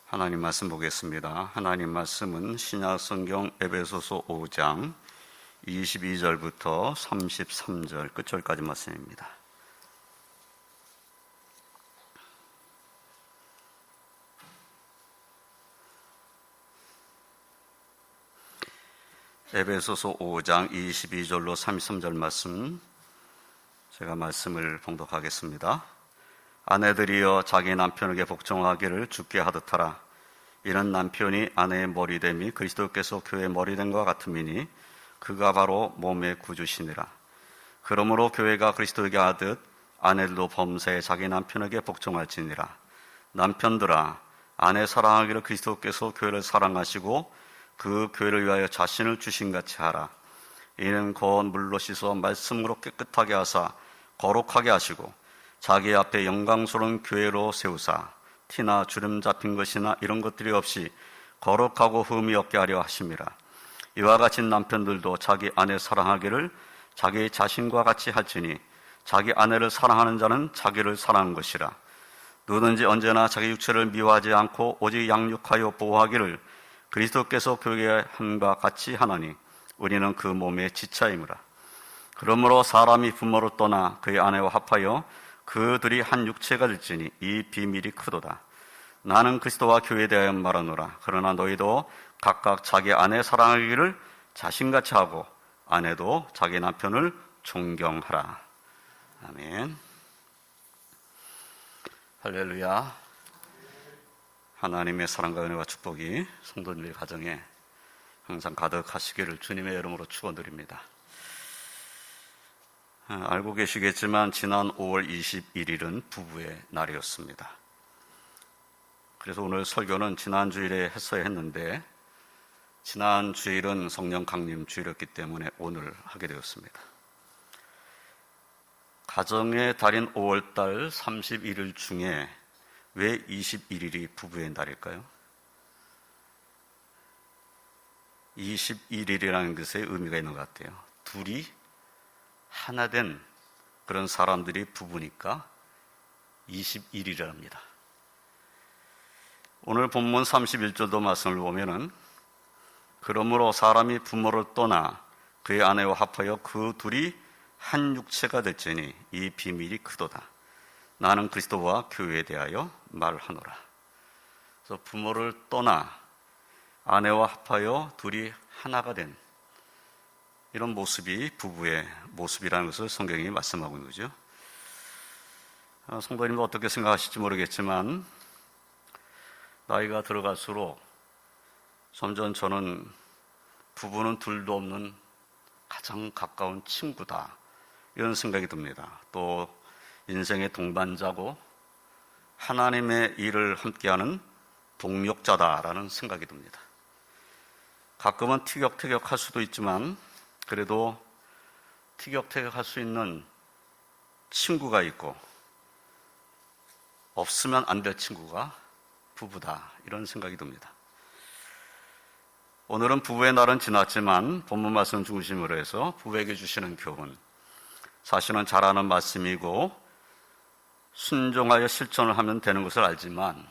하나님 말씀 보겠습니다. 하나님 말씀은 신약 성경 에베소서 5장 22절부터 33절 끝절까지 말씀입니다. 에베소서 5장 22절로 33절 말씀, 제가 말씀을 봉독하겠습니다. 아내들이여 자기 남편에게 복종하기를 주께 하듯 하라. 이는 남편이 아내의 머리됨이 그리스도께서 교회의 머리됨과 같음이니 그가 바로 몸의 구주시니라. 그러므로 교회가 그리스도에게 하듯 아내들도 범사에 자기 남편에게 복종할지니라. 남편들아, 아내 사랑하기를 그리스도께서 교회를 사랑하시고 그 교회를 위하여 자신을 주신같이 하라. 이는 곧 물로 씻어 말씀으로 깨끗하게 하사 거룩하게 하시고 자기 앞에 영광스러운 교회로 세우사 티나 주름 잡힌 것이나 이런 것들이 없이 거룩하고 흠이 없게 하려 하심이라. 이와 같이 남편들도 자기 아내 사랑하기를 자기 자신과 같이 할지니 자기 아내를 사랑하는 자는 자기를 사랑한 것이라. 누구든지 언제나 자기 육체를 미워하지 않고 오직 양육하여 보호하기를 그리스도께서 교회에 함과 같이 하나니 우리는 그 몸의 지체이므라. 그러므로 사람이 부모를 떠나 그의 아내와 합하여 그들이 한 육체가 될지니 이 비밀이 크도다. 나는 그리스도와 교회에 대하여 말하노라. 그러나 너희도 각각 자기 아내 사랑하기를 자신같이 하고 아내도 자기 남편을 존경하라. 아멘. 할렐루야. 하나님의 사랑과 은혜와 축복이 성도님의 가정에 항상 가득하시기를 주님의 이름으로 축원드립니다. 알고 계시겠지만 지난 5월 21일은 부부의 날이었습니다. 그래서 오늘 설교는 지난 주일에 했어야 했는데 지난 주일은 성령 강림 주일이었기 때문에 오늘 하게 되었습니다. 가정의 달인 5월달 31일 중에 왜 21일이 부부의 날일까요? 21일이라는 것에 의미가 있는 것 같아요. 둘이 하나 된 그런 사람들이 부부니까 21일이랍니다. 오늘 본문 31절도 말씀을 보면은 그러므로 사람이 부모를 떠나 그의 아내와 합하여 그 둘이 한 육체가 될지니 이 비밀이 크도다. 나는 그리스도와 교회에 대하여 말하노라. 그래서 부모를 떠나 아내와 합하여 둘이 하나가 된 이런 모습이 부부의 모습이라는 것을 성경이 말씀하고 있는 거죠. 성도님은 어떻게 생각하실지 모르겠지만 나이가 들어갈수록 점점 저는 부부는 둘도 없는 가장 가까운 친구다 이런 생각이 듭니다. 또 인생의 동반자고 하나님의 일을 함께하는 동력자다라는 생각이 듭니다. 가끔은 티격태격할 수도 있지만 그래도 티격태격할 수 있는 친구가 있고 없으면 안 될 친구가 부부다 이런 생각이 듭니다. 오늘은 부부의 날은 지났지만 본문 말씀 중심으로 해서 부부에게 주시는 교훈, 사실은 잘하는 말씀이고 순종하여 실천을 하면 되는 것을 알지만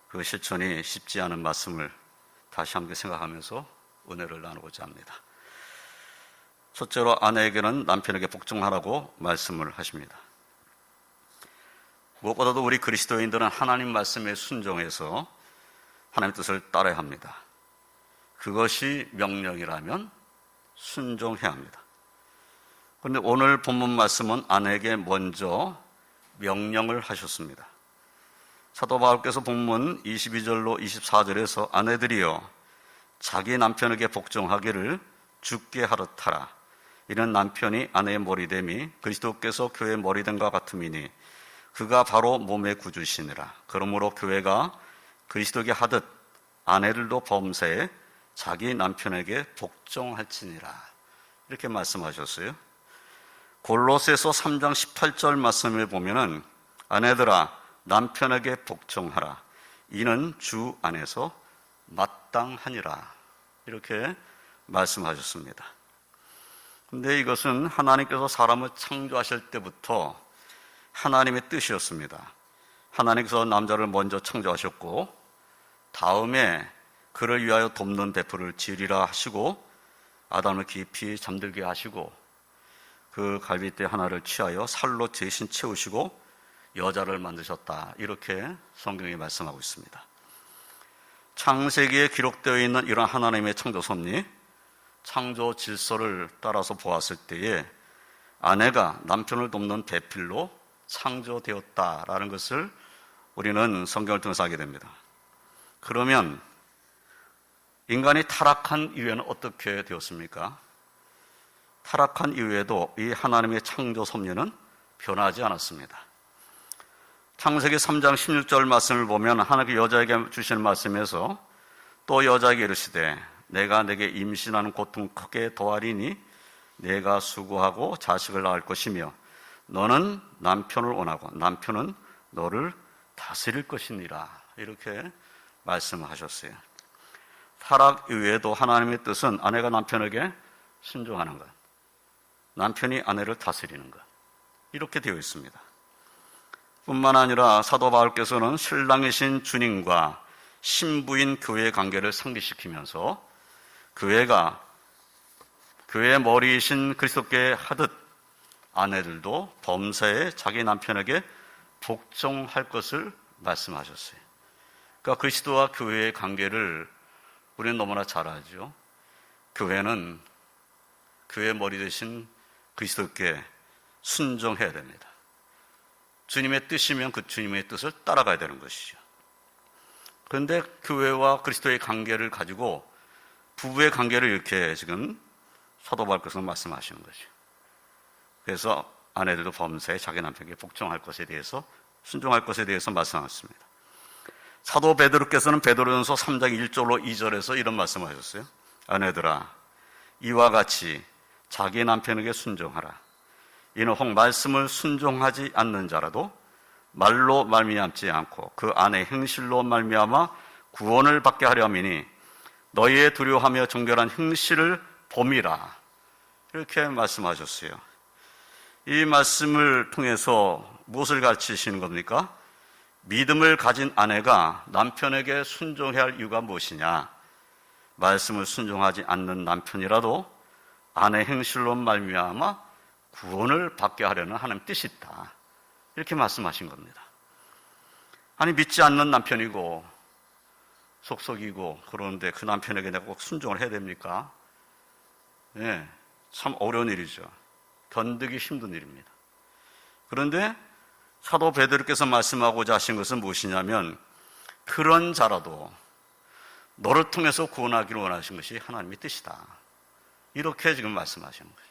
그 실천이 쉽지 않은 말씀을 다시 함께 생각하면서 은혜를 나누고자 합니다. 첫째로 아내에게는 남편에게 복종하라고 말씀을 하십니다. 무엇보다도 우리 그리스도인들은 하나님 말씀에 순종해서 하나님의 뜻을 따라야 합니다. 그것이 명령이라면 순종해야 합니다. 그런데 오늘 본문 말씀은 아내에게 먼저 명령을 하셨습니다. 사도 바울께서 본문 22절로 24절에서 아내들이여 자기 남편에게 복종하기를 주께 하듯 하라. 이는 남편이 아내의 머리됨이 그리스도께서 교회의 머리됨과 같음이니 그가 바로 몸의 구주시니라. 그러므로 교회가 그리스도에게 하듯 아내들도 범사에 자기 남편에게 복종할지니라. 이렇게 말씀하셨어요. 골로새서 3장 18절 말씀을 보면은 아내들아 남편에게 복종하라. 이는 주 안에서 마땅하니라. 이렇게 말씀하셨습니다. 그런데 이것은 하나님께서 사람을 창조하실 때부터 하나님의 뜻이었습니다. 하나님께서 남자를 먼저 창조하셨고 다음에 그를 위하여 돕는 배풀을 지으리라 하시고 아담을 깊이 잠들게 하시고 그 갈빗대 하나를 취하여 살로 대신 채우시고 여자를 만드셨다. 이렇게 성경이 말씀하고 있습니다. 창세기에 기록되어 있는 이런 하나님의 창조 섭리, 창조 질서를 따라서 보았을 때에 아내가 남편을 돕는 배필로 창조되었다라는 것을 우리는 성경을 통해서 알게 됩니다. 그러면 인간이 타락한 이후에는 어떻게 되었습니까? 타락한 이후에도 이 하나님의 창조 섭리는 변하지 않았습니다. 창세기 3장 16절 말씀을 보면 하나님께 여자에게 주시는 말씀에서 또 여자에게 이르시되 내가 내게 임신하는 고통 크게 더하리니 내가 수고하고 자식을 낳을 것이며 너는 남편을 원하고 남편은 너를 다스릴 것이니라. 이렇게 말씀하셨어요. 타락 이후에도 하나님의 뜻은 아내가 남편에게 순종하는 것, 남편이 아내를 다스리는 것, 이렇게 되어 있습니다. 뿐만 아니라 사도 바울께서는 신랑이신 주님과 신부인 교회의 관계를 상기시키면서 교회가 교회의 머리이신 그리스도께 하듯 아내들도 범사에 자기 남편에게 복종할 것을 말씀하셨어요. 그러니까 그리스도와 교회의 관계를 우리는 너무나 잘 알죠. 교회는 교회의 머리 되신 그리스도께 순종해야 됩니다. 주님의 뜻이면 그 주님의 뜻을 따라가야 되는 것이죠. 그런데 교회와 그리스도의 관계를 가지고 부부의 관계를 이렇게 지금 사도 바울께서 말씀하시는 거죠. 그래서 아내들도 범사에 자기 남편에게 복종할 것에 대해서 순종할 것에 대해서 말씀하셨습니다. 사도 베드로께서는 베드로전서 3장 1절로 2절에서 이런 말씀을 하셨어요. 아내들아 이와 같이 자기 남편에게 순종하라. 이는 혹 말씀을 순종하지 않는 자라도 말로 말미암지 않고 그 안에 행실로 말미암아 구원을 받게 하려 함이니 너희의 두려워하며 정결한 행실을 봄이라. 이렇게 말씀하셨어요. 이 말씀을 통해서 무엇을 가르치시는 겁니까? 믿음을 가진 아내가 남편에게 순종해야 할 이유가 무엇이냐? 말씀을 순종하지 않는 남편이라도 아내 행실로 말미암아 구원을 받게 하려는 하나님 뜻이 있다. 이렇게 말씀하신 겁니다. 아니 믿지 않는 남편이고 속속이고 그러는데 그 남편에게 내가 꼭 순종을 해야 됩니까? 네, 참 어려운 일이죠. 견디기 힘든 일입니다. 그런데 사도 베드로께서 말씀하고자 하신 것은 무엇이냐면 그런 자라도 너를 통해서 구원하기를 원하신 것이 하나님의 뜻이다. 이렇게 지금 말씀하시는 거예요.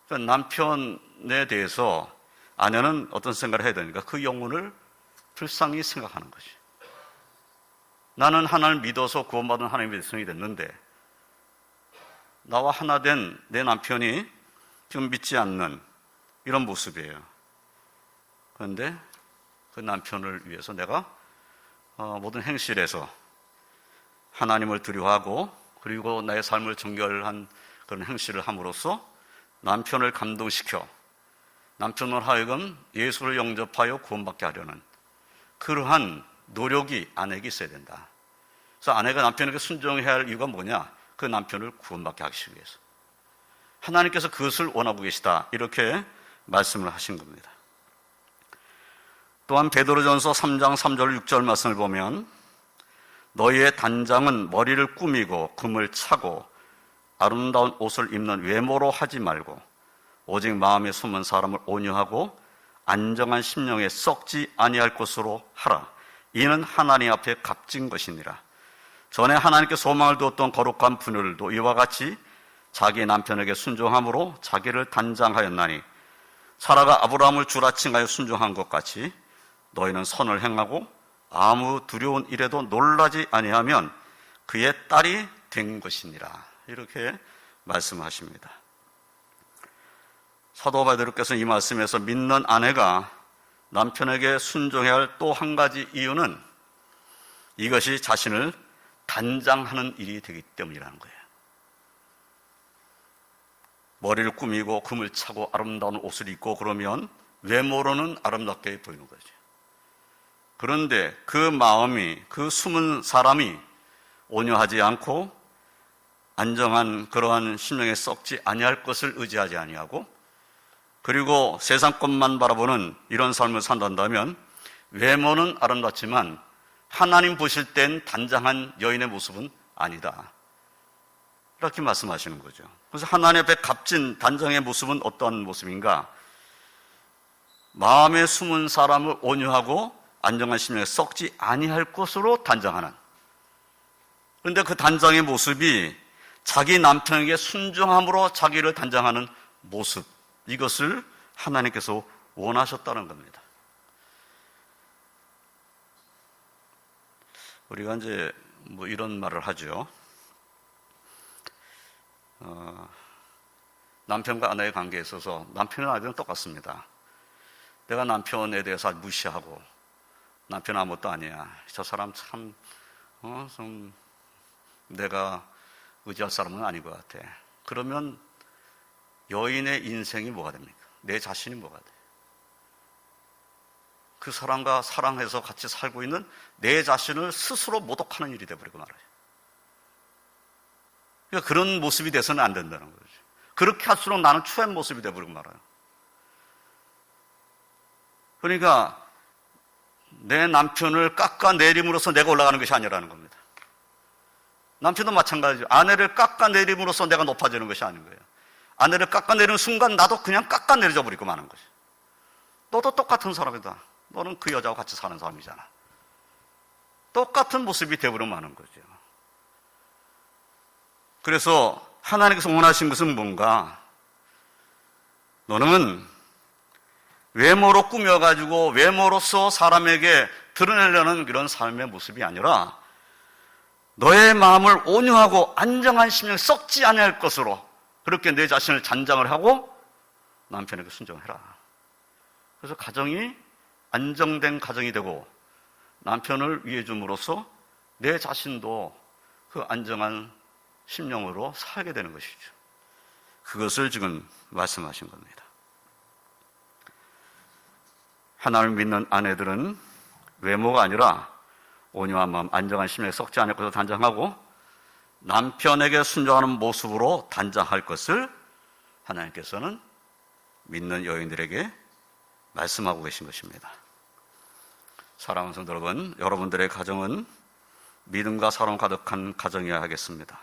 그러니까 남편에 대해서 아내는 어떤 생각을 해야 되니까 그 영혼을 불쌍히 생각하는 것이. 나는 하나님을 믿어서 구원받은 하나님의 백성이 됐는데 나와 하나 된 내 남편이 지금 믿지 않는 이런 모습이에요. 그런데 그 남편을 위해서 내가 모든 행실에서 하나님을 두려워하고 그리고 나의 삶을 정결한 그런 행실을 함으로써 남편을 감동시켜 남편으로 하여금 예수를 영접하여 구원받게 하려는 그러한 노력이 아내에게 있어야 된다. 그래서 아내가 남편에게 순종해야 할 이유가 뭐냐? 그 남편을 구원받게 하기 위해서. 하나님께서 그것을 원하고 계시다. 이렇게 말씀을 하신 겁니다. 또한 베드로전서 3장 3절 6절 말씀을 보면 너희의 단장은 머리를 꾸미고 금을 차고 아름다운 옷을 입는 외모로 하지 말고 오직 마음에 숨은 사람을 온유하고 안정한 심령에 썩지 아니할 것으로 하라. 이는 하나님 앞에 값진 것이니라. 전에 하나님께 소망을 두었던 거룩한 부녀들도 이와 같이 자기 남편에게 순종함으로 자기를 단장하였나니 사라가 아브라함을 주라칭하여 순종한 것 같이 너희는 선을 행하고 아무 두려운 일에도 놀라지 아니하면 그의 딸이 된 것이니라. 이렇게 말씀하십니다. 사도 바울께서 이 말씀에서 믿는 아내가 남편에게 순종해야 할 또 한 가지 이유는 이것이 자신을 단장하는 일이 되기 때문이라는 거예요. 머리를 꾸미고 금을 차고 아름다운 옷을 입고 그러면 외모로는 아름답게 보이는 거죠. 그런데 그 마음이, 그 숨은 사람이 온유하지 않고 안정한 그러한 심령에 썩지 아니할 것을 의지하지 아니하고, 그리고 세상 것만 바라보는 이런 삶을 산다면 외모는 아름답지만 하나님 보실 땐 단장한 여인의 모습은 아니다, 이렇게 말씀하시는 거죠. 그래서 하나님 앞에 값진 단장의 모습은 어떠한 모습인가? 마음에 숨은 사람을 온유하고 안정한 심령에 썩지 아니할 것으로 단장하는. 그런데 그 단장의 모습이 자기 남편에게 순종함으로 자기를 단장하는 모습, 이것을 하나님께서 원하셨다는 겁니다. 우리가 이제 뭐 이런 말을 하죠. 남편과 아내의 관계에 있어서 남편과 아내는 똑같습니다. 내가 남편에 대해서 무시하고 남편 아무것도 아니야, 저 사람 참 좀 내가 의지할 사람은 아닌 것 같아, 그러면 여인의 인생이 뭐가 됩니까? 내 자신이 뭐가 돼? 그 사람과 사랑해서 같이 살고 있는 내 자신을 스스로 모독하는 일이 돼버리고 말아요. 그러니까 그런 모습이 돼서는 안 된다는 거죠. 그렇게 할수록 나는 추한 모습이 돼버리고 말아요. 그러니까 내 남편을 깎아내림으로써 내가 올라가는 것이 아니라는 겁니다. 남편도 마찬가지죠. 아내를 깎아내림으로써 내가 높아지는 것이 아닌 거예요. 아내를 깎아내리는 순간 나도 그냥 깎아내려져 버리고 마는 거죠. 너도 똑같은 사람이다. 너는 그 여자와 같이 사는 사람이잖아. 똑같은 모습이 되어버리고 마는 거죠. 그래서 하나님께서 원하신 것은 뭔가? 너는 외모로 꾸며가지고 외모로서 사람에게 드러내려는 그런 삶의 모습이 아니라 너의 마음을 온유하고 안정한 심령에 썩지 아니할 것으로 그렇게 내 자신을 잔장을 하고 남편에게 순종해라. 그래서 가정이 안정된 가정이 되고 남편을 위해 줌으로써 내 자신도 그 안정한 심령으로 살게 되는 것이죠. 그것을 지금 말씀하신 겁니다. 하나님을 믿는 아내들은 외모가 아니라 온유한 마음, 안정한 심령에 썩지 않을 것을 단장하고 남편에게 순종하는 모습으로 단장할 것을 하나님께서는 믿는 여인들에게 말씀하고 계신 것입니다. 사랑하는 성도 여러분, 여러분들의 가정은 믿음과 사랑 가득한 가정이어야 하겠습니다.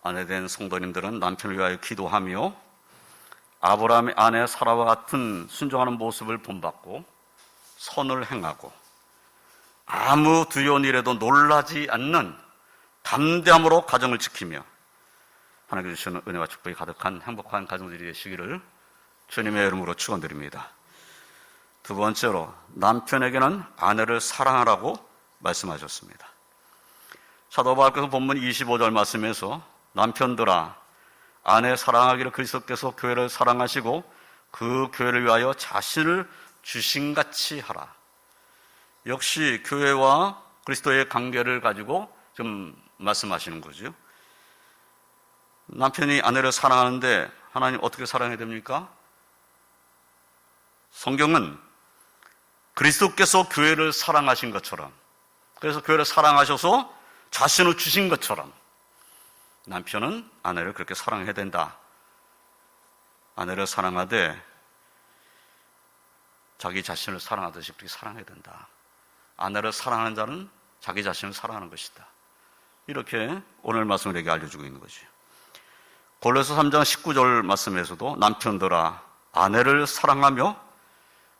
아내된 성도님들은 남편을 위하여 기도하며 아브라함의 아내 사라와 같은 순종하는 모습을 본받고 선을 행하고 아무 두려운 일에도 놀라지 않는 담대함으로 가정을 지키며 하나님께서 주시는 은혜와 축복이 가득한 행복한 가정들이 되시기를 주님의 이름으로 축원드립니다. 두 번째로 남편에게는 아내를 사랑하라고 말씀하셨습니다. 사도 바울께서 본문 25절 말씀에서 남편들아 아내 사랑하기를 그리스도께서 교회를 사랑하시고 그 교회를 위하여 자신을 주신같이 하라. 역시 교회와 그리스도의 관계를 가지고 좀 말씀하시는 거죠. 남편이 아내를 사랑하는데 하나님 어떻게 사랑해야 됩니까? 성경은 그리스도께서 교회를 사랑하신 것처럼, 그래서 교회를 사랑하셔서 자신을 주신 것처럼 남편은 아내를 그렇게 사랑해야 된다. 아내를 사랑하되 자기 자신을 사랑하듯이 그렇게 사랑해야 된다. 아내를 사랑하는 자는 자기 자신을 사랑하는 것이다. 이렇게 오늘 말씀을 우리에게 알려주고 있는 거죠. 골로새 3장 19절 말씀에서도 남편들아 아내를 사랑하며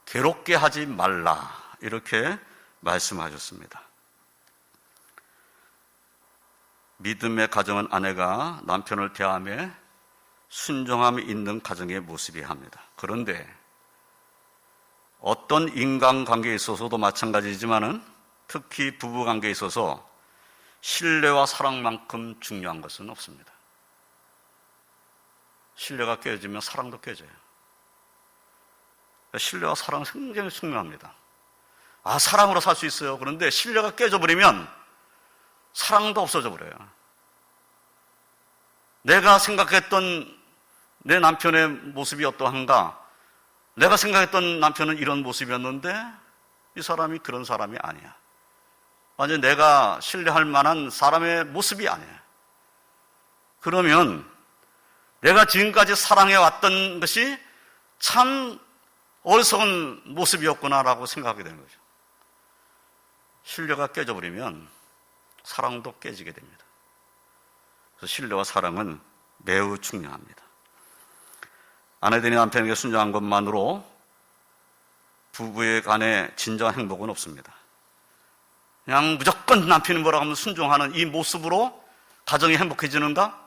괴롭게 하지 말라 이렇게 말씀하셨습니다. 믿음의 가정은 아내가 남편을 대함에 순종함이 있는 가정의 모습이어야 합니다. 그런데 어떤 인간관계에 있어서도 마찬가지지만은 특히 부부관계에 있어서 신뢰와 사랑만큼 중요한 것은 없습니다. 신뢰가 깨지면 사랑도 깨져요. 신뢰와 사랑은 굉장히 중요합니다. 사랑으로 살 수 있어요. 그런데 신뢰가 깨져버리면 사랑도 없어져 버려요. 내가 생각했던 내 남편의 모습이 어떠한가? 내가 생각했던 남편은 이런 모습이었는데 이 사람이 그런 사람이 아니야. 완전 내가 신뢰할 만한 사람의 모습이 아니야. 그러면 내가 지금까지 사랑해왔던 것이 참 어리석은 모습이었구나라고 생각하게 되는 거죠. 신뢰가 깨져버리면 사랑도 깨지게 됩니다. 그래서 신뢰와 사랑은 매우 중요합니다. 아내들이 남편에게 순종한 것만으로 부부의 간에 진정한 행복은 없습니다. 그냥 무조건 남편이 뭐라고 하면 순종하는 이 모습으로 가정이 행복해지는가?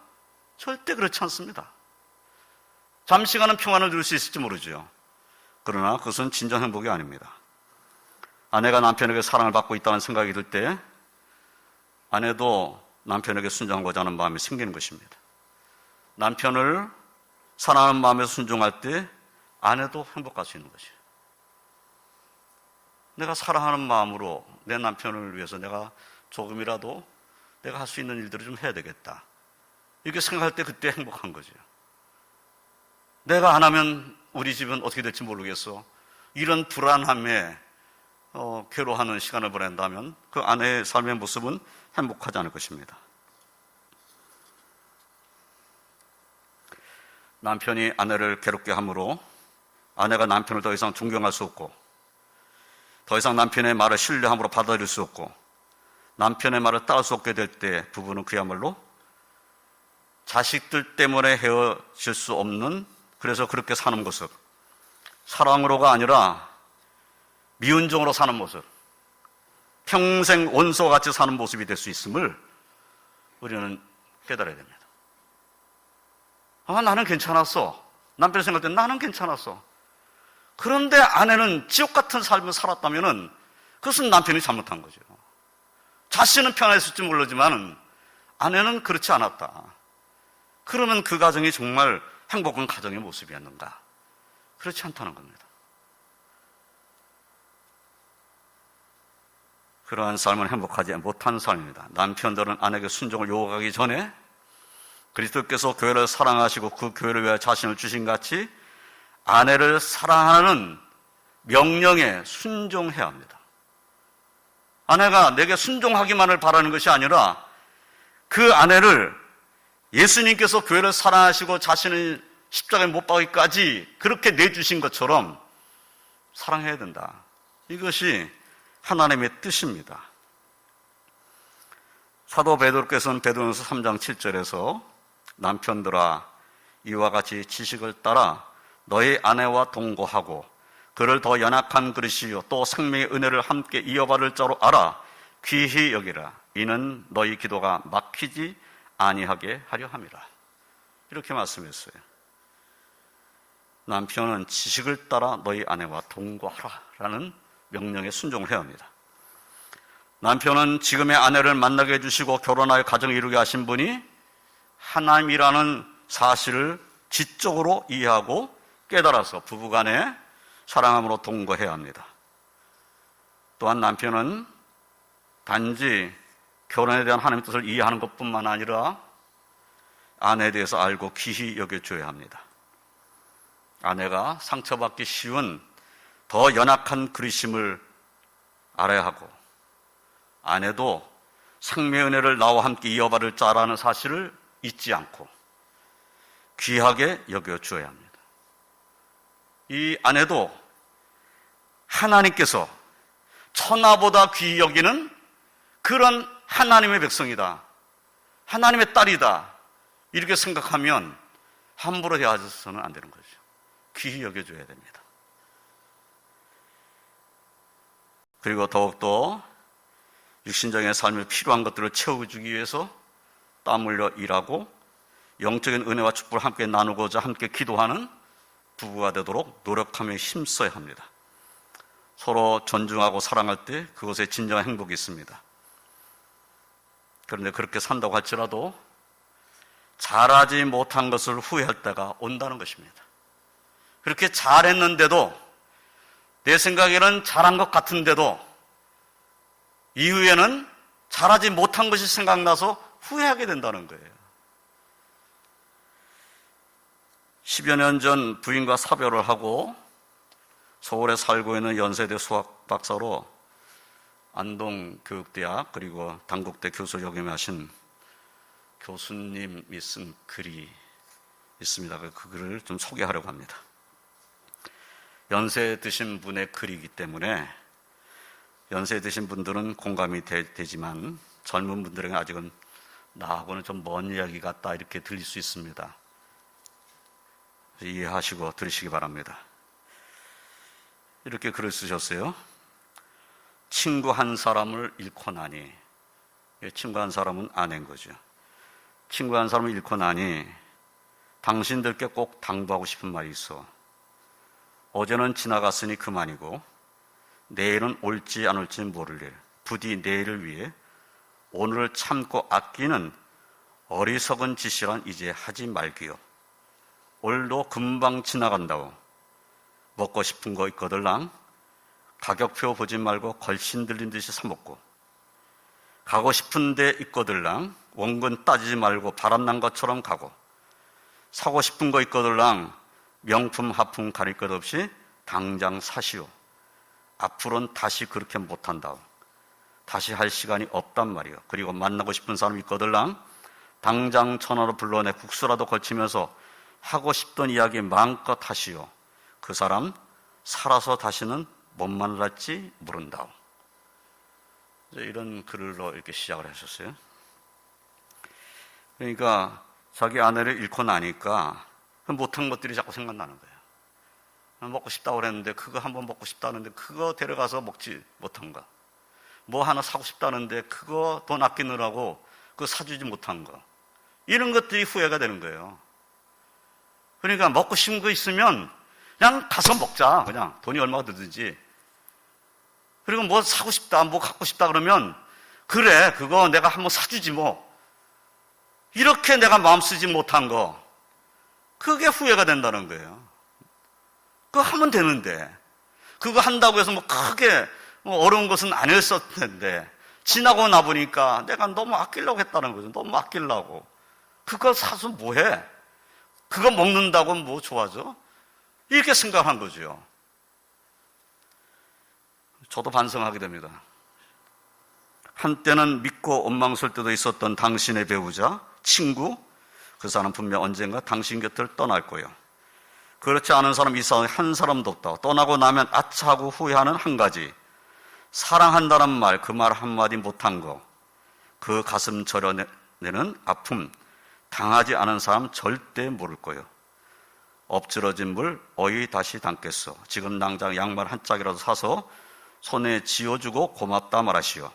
절대 그렇지 않습니다. 잠시간은 평안을 누릴 수 있을지 모르죠. 그러나 그것은 진정 행복이 아닙니다. 아내가 남편에게 사랑을 받고 있다는 생각이 들 때 아내도 남편에게 순종하고자 하는 마음이 생기는 것입니다. 남편을 사랑하는 마음에서 순종할 때 아내도 행복할 수 있는 것이에요. 내가 사랑하는 마음으로 내 남편을 위해서 내가 조금이라도 내가 할 수 있는 일들을 좀 해야 되겠다. 이렇게 생각할 때 그때 행복한 거죠. 내가 안 하면 우리 집은 어떻게 될지 모르겠어. 이런 불안함에 괴로워하는 시간을 보낸다면 그 아내의 삶의 모습은 행복하지 않을 것입니다. 남편이 아내를 괴롭게 함으로 아내가 남편을 더 이상 존경할 수 없고 더 이상 남편의 말을 신뢰함으로 받아들일 수 없고 남편의 말을 따를 수 없게 될 때 부부는 그야말로 자식들 때문에 헤어질 수 없는, 그래서 그렇게 사는 모습, 사랑으로가 아니라 미운정으로 사는 모습, 평생 원수와 같이 사는 모습이 될 수 있음을 우리는 깨달아야 됩니다. 나는 괜찮았어. 남편이 생각할 때 나는 괜찮았어. 그런데 아내는 지옥 같은 삶을 살았다면 그것은 남편이 잘못한 거죠. 자신은 편안했을지 모르지만 아내는 그렇지 않았다. 그러면 그 가정이 정말 행복한 가정의 모습이었는가? 그렇지 않다는 겁니다. 그러한 삶은 행복하지 못한 삶입니다. 남편들은 아내에게 순종을 요구하기 전에 그리스도께서 교회를 사랑하시고 그 교회를 위하여 자신을 주신 같이 아내를 사랑하는 명령에 순종해야 합니다. 아내가 내게 순종하기만을 바라는 것이 아니라 그 아내를 예수님께서 교회를 사랑하시고 자신을 십자가에 못 박기까지 그렇게 내주신 것처럼 사랑해야 된다. 이것이 하나님의 뜻입니다. 사도 베드로께서는 베드로전서 3장 7절에서 남편들아 이와 같이 지식을 따라 너희 아내와 동거하고 그를 더 연약한 그릇이요 또 생명의 은혜를 함께 이어받을 자로 알아 귀히 여기라. 이는 너희 기도가 막히지 아니하게 하려 함이라. 이렇게 말씀했어요. 남편은 지식을 따라 너희 아내와 동거하라 라는 명령에 순종을 해야 합니다. 남편은 지금의 아내를 만나게 해주시고 결혼하여 가정을 이루게 하신 분이 하나님이라는 사실을 지적으로 이해하고 깨달아서 부부간에 사랑함으로 동거해야 합니다. 또한 남편은 단지 결혼에 대한 하나님의 뜻을 이해하는 것뿐만 아니라 아내에 대해서 알고 귀히 여겨줘야 합니다. 아내가 상처받기 쉬운 더 연약한 그리심을 알아야 하고 아내도 생명의 은혜를 나와 함께 이어받을 자라는 사실을 잊지 않고 귀하게 여겨줘야 합니다. 이 아내도 하나님께서 천하보다 귀히 여기는 그런 하나님의 백성이다. 하나님의 딸이다. 이렇게 생각하면 함부로 대하셔서는 안 되는 거죠. 귀히 여겨줘야 됩니다. 그리고 더욱더 육신적인 삶에 필요한 것들을 채워주기 위해서 땀 흘려 일하고 영적인 은혜와 축복을 함께 나누고자 함께 기도하는 부부가 되도록 노력하며 힘써야 합니다. 서로 존중하고 사랑할 때 그것에 진정한 행복이 있습니다. 그런데 그렇게 산다고 할지라도 잘하지 못한 것을 후회할 때가 온다는 것입니다. 그렇게 잘했는데도 내 생각에는 잘한 것 같은데도 이후에는 잘하지 못한 것이 생각나서 후회하게 된다는 거예요. 10여 년 전 부인과 사별을 하고 서울에 살고 있는 연세대 수학 박사로 안동교육대학 그리고 단국대 교수 역임하신 교수님이 쓴 글이 있습니다. 그 글을 좀 소개하려고 합니다. 연세 드신 분의 글이기 때문에 연세 드신 분들은 공감이 되지만 젊은 분들에게 아직은 나하고는 좀 먼 이야기 같다 이렇게 들릴 수 있습니다. 이해하시고 들으시기 바랍니다. 이렇게 글을 쓰셨어요. 친구 한 사람을 잃고 나니, 친구 한 사람은 아내인 거죠. 친구 한 사람을 잃고 나니 당신들께 꼭 당부하고 싶은 말이 있어. 어제는 지나갔으니 그만이고 내일은 올지 안 올지 모를 일, 부디 내일을 위해 오늘을 참고 아끼는 어리석은 짓이란 이제 하지 말기요. 오늘도 금방 지나간다고 먹고 싶은 거 있거들랑 가격표 보지 말고 걸신 들린 듯이 사먹고, 가고 싶은 데 있거들랑 원근 따지지 말고 바람난 것처럼 가고, 사고 싶은 거 있거들랑 명품 하품 가릴 것 없이 당장 사시오. 앞으로는 다시 그렇게 못한다. 다시 할 시간이 없단 말이요. 그리고 만나고 싶은 사람 있거들랑 당장 전화로 불러내 국수라도 걸치면서 하고 싶던 이야기 마음껏 하시오. 그 사람 살아서 다시는 못 만날지 모른다. 이런 글로 이렇게 시작을 하셨어요. 그러니까 자기 아내를 잃고 나니까 못한 것들이 자꾸 생각나는 거예요. 먹고 싶다고 그랬는데 그거 한번 먹고 싶다는데 그거 데려가서 먹지 못한 거, 뭐 하나 사고 싶다는데 그거 돈 아끼느라고 그거 사주지 못한 거, 이런 것들이 후회가 되는 거예요. 그러니까 먹고 싶은 거 있으면 그냥 가서 먹자. 그냥 돈이 얼마가 들든지. 그리고 뭐 사고 싶다, 뭐 갖고 싶다 그러면 그래, 그거 내가 한번 사주지 뭐. 이렇게 내가 마음 쓰지 못한 거, 그게 후회가 된다는 거예요. 그거 하면 되는데, 그거 한다고 해서 뭐 크게 어려운 것은 아니었을 텐데 지나고 나보니까 내가 너무 아끼려고 했다는 거죠. 너무 아끼려고. 그거 사서 뭐해? 그거 먹는다고 뭐 좋아져? 이렇게 생각한 거죠. 저도 반성하게 됩니다. 한때는 믿고 원망스러울 때도 있었던 당신의 배우자, 친구, 그 사람 분명 언젠가 당신 곁을 떠날 거예요. 그렇지 않은 사람 이 세상에 한 사람도 없다. 떠나고 나면 아차하고 후회하는 한 가지, 사랑한다는 말, 그 말 한마디 못한 거, 그 가슴 저려내는 아픔, 당하지 않은 사람 절대 모를 거예요. 엎질러진 물 어이 다시 담겠어. 지금 당장 양말 한 짝이라도 사서 손에 쥐어주고 고맙다 말하시오.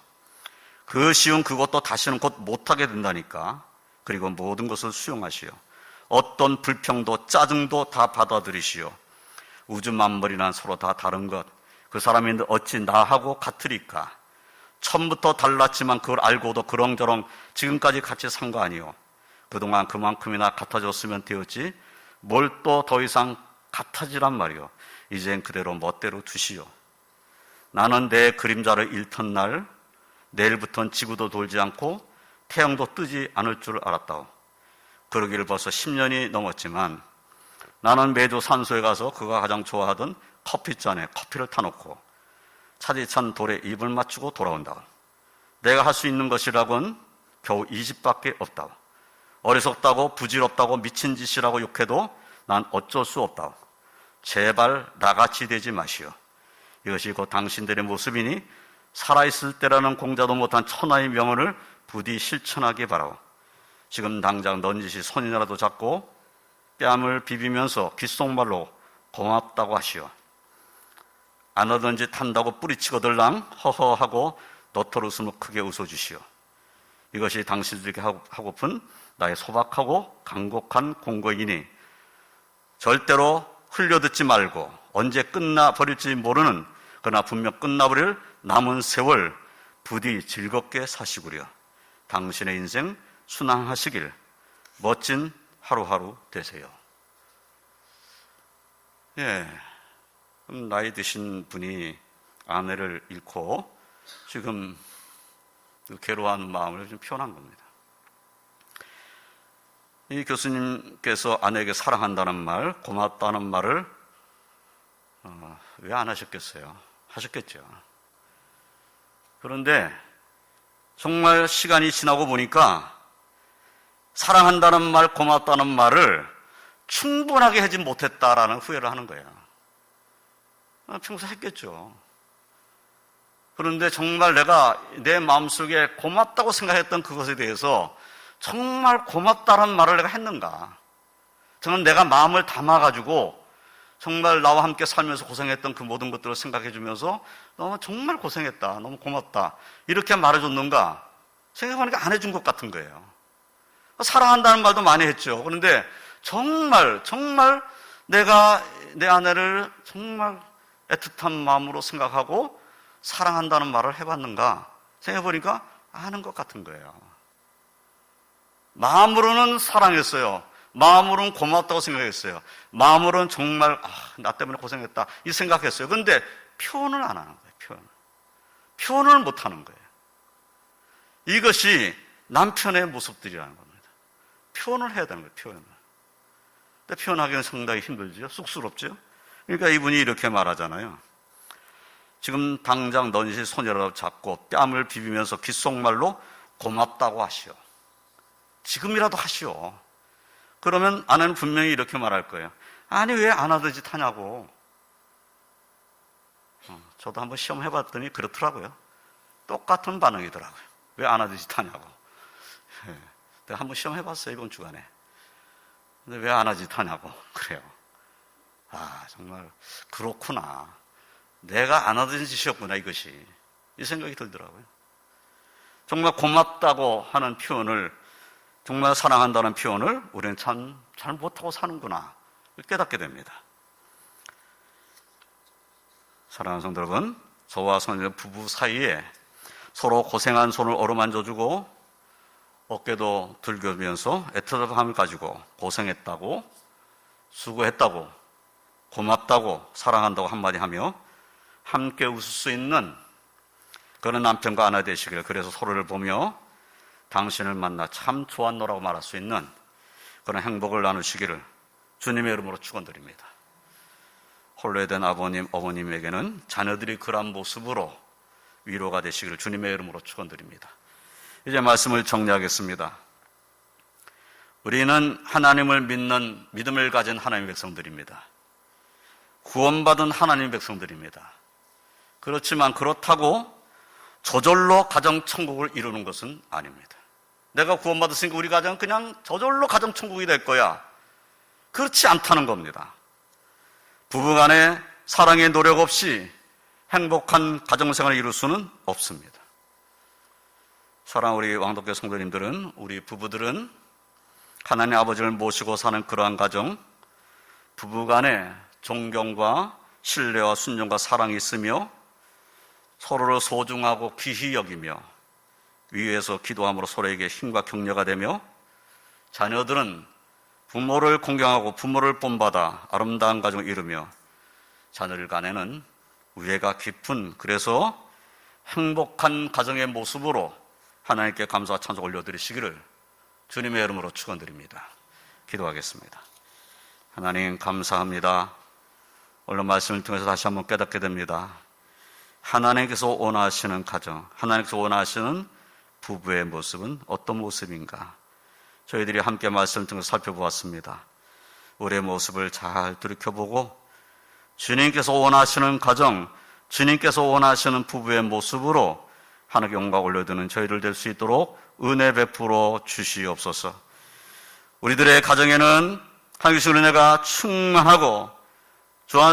그 쉬운 그것도 다시는 곧 못하게 된다니까. 그리고 모든 것을 수용하시오. 어떤 불평도 짜증도 다 받아들이시오. 우주 만물이란 서로 다 다른 것, 그 사람인데 어찌 나하고 같으리까. 처음부터 달랐지만 그걸 알고도 그렁저렁 지금까지 같이 산 거 아니오. 그동안 그만큼이나 같아졌으면 되었지 뭘 또 더 이상 같아지란 말이오. 이젠 그대로 멋대로 두시오. 나는 내 그림자를 잃던 날 내일부터는 지구도 돌지 않고 태양도 뜨지 않을 줄 알았다오. 그러기를 벌써 10년이 넘었지만 나는 매주 산소에 가서 그가 가장 좋아하던 커피잔에 커피를 타놓고 차디찬 돌에 입을 맞추고 돌아온다. 내가 할 수 있는 것이라곤 겨우 이 집밖에 없다. 어리석다고 부질없다고 미친 짓이라고 욕해도 난 어쩔 수 없다. 제발 나같이 되지 마시오. 이것이 곧 당신들의 모습이니 살아있을 때라는 공자도 못한 천하의 명언을 부디 실천하기 바라오. 지금 당장 넌지시 손이라도 잡고 뺨을 비비면서 귓속말로 고맙다고 하시오. 안 하던 짓 한다고 뿌리치고들랑 허허하고 너털 웃음을 크게 웃어주시오. 이것이 당신들에게 하고픈 나의 소박하고 간곡한 공고이니 절대로 흘려듣지 말고 언제 끝나버릴지 모르는, 그러나 분명 끝나버릴 남은 세월 부디 즐겁게 사시구려. 당신의 인생 순항하시길 멋진 하루하루 되세요. 나이 드신 분이 아내를 잃고 지금 괴로워하는 마음을 좀 표현한 겁니다. 이 교수님께서 아내에게 사랑한다는 말, 고맙다는 말을 왜 안 하셨겠어요? 하셨겠죠. 그런데 정말 시간이 지나고 보니까 사랑한다는 말, 고맙다는 말을 충분하게 하지 못했다라는 후회를 하는 거예요. 평소 했겠죠. 그런데 정말 내가 내 마음속에 고맙다고 생각했던 그것에 대해서 정말 고맙다는 말을 내가 했는가? 저는 내가 마음을 담아가지고 정말 나와 함께 살면서 고생했던 그 모든 것들을 생각해 주면서 너무 정말 고생했다, 너무 고맙다 이렇게 말해줬는가? 생각해보니까 안 해준 것 같은 거예요. 사랑한다는 말도 많이 했죠. 그런데 정말 내가 내 아내를 정말 애틋한 마음으로 생각하고 사랑한다는 말을 해봤는가? 생각해보니까 안 하는 것 같은 거예요. 마음으로는 사랑했어요. 마음으로는 고맙다고 생각했어요. 마음으로는 정말 나 때문에 고생했다 이 생각했어요. 그런데 표현을 안 하는 거예요. 표현을 못 하는 거예요. 이것이 남편의 모습들이라는 겁니다. 표현을 해야 되는 거예요. 표현을. 근데 표현하기는 상당히 힘들죠. 쑥스럽죠. 그러니까 이분이 이렇게 말하잖아요. 지금 당장 넌시 손이라도 잡고 뺨을 비비면서 귓속말로 고맙다고 하시오. 지금이라도 하시오. 그러면 아내는 분명히 이렇게 말할 거예요. 아니 왜 안 하던 짓 하냐고. 저도 한번 시험해봤더니 그렇더라고요. 똑같은 반응이더라고요. 왜 안 하던 짓 하냐고. 내가 한번 시험해봤어요 이번 주간에. 근데 왜 안 하던 짓 하냐고. 그래요. 정말 그렇구나. 내가 안 하던 짓이었구나 이것이. 이 생각이 들더라고요. 정말 고맙다고 하는 표현을, 정말 사랑한다는 표현을 우리는 참 잘 못하고 사는구나 깨닫게 됩니다. 사랑하는 성도 여러분, 저와 성도 부부 사이에 서로 고생한 손을 어루만져주고 어깨도 들겨주면서 애틋함을 가지고 고생했다고, 수고했다고, 고맙다고, 사랑한다고 한마디 하며 함께 웃을 수 있는 그런 남편과 아내 되시길, 그래서 서로를 보며 당신을 만나 참 좋았노라고 말할 수 있는 그런 행복을 나누시기를 주님의 이름으로 축원드립니다. 홀로된 아버님, 어머님에게는 자녀들이 그런 모습으로 위로가 되시기를 주님의 이름으로 축원드립니다. 이제 말씀을 정리하겠습니다. 우리는 하나님을 믿는 믿음을 가진 하나님의 백성들입니다. 구원받은 하나님의 백성들입니다. 그렇지만 그렇다고 저절로 가정천국을 이루는 것은 아닙니다. 내가 구원받았으니까 우리 가정은 그냥 저절로 가정천국이 될 거야. 그렇지 않다는 겁니다. 부부간에 사랑의 노력 없이 행복한 가정생활을 이룰 수는 없습니다. 사랑하는 우리 왕덕교 성도님들은, 우리 부부들은 하나님 아버지를 모시고 사는 그러한 가정, 부부간에 존경과 신뢰와 순종과 사랑이 있으며 서로를 소중하고 귀히 여기며 위에서 기도함으로 서로에게 힘과 격려가 되며, 자녀들은 부모를 공경하고 부모를 본받아 아름다운 가정을 이루며 자녀들 간에는 우애가 깊은, 그래서 행복한 가정의 모습으로 하나님께 감사와 찬송 올려드리시기를 주님의 이름으로 축원드립니다. 기도하겠습니다. 하나님 감사합니다. 오늘 말씀을 통해서 다시 한번 깨닫게 됩니다. 하나님께서 원하시는 가정, 하나님께서 원하시는 부부의 모습은 어떤 모습인가? 저희들이 함께 말씀을 통해서 살펴보았습니다. 우리의 모습을 잘 돌이켜보고 주님께서 원하시는 가정, 주님께서 원하시는 부부의 모습으로 하나님께 영광 올려드리는 저희들 될 수 있도록 은혜 베풀어 주시옵소서. 우리들의 가정에는 하나님의 은혜가 충만하고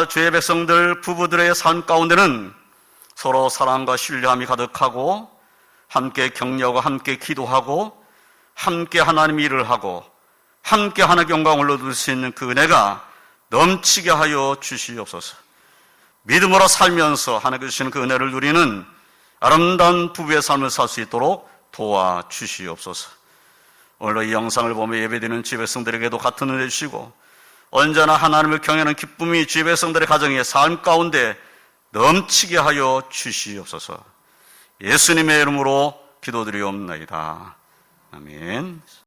주의 백성들 부부들의 삶 가운데는 서로 사랑과 신뢰함이 가득하고 함께 격려하고 함께 기도하고 함께 하나님 일을 하고 함께 하나님께 영광을 올려드릴 수 있는 그 은혜가 넘치게 하여 주시옵소서. 믿음으로 살면서 하나님께서 주시는 그 은혜를 누리는 아름다운 부부의 삶을 살 수 있도록 도와주시옵소서. 오늘 이 영상을 보며 예배드리는 주의 백성들에게도 같은 은혜 주시고 언제나 하나님을 경외하는 기쁨이 주의 백성들의 가정의 삶 가운데 넘치게 하여 주시옵소서. 예수님의 이름으로 기도드리옵나이다. 아멘.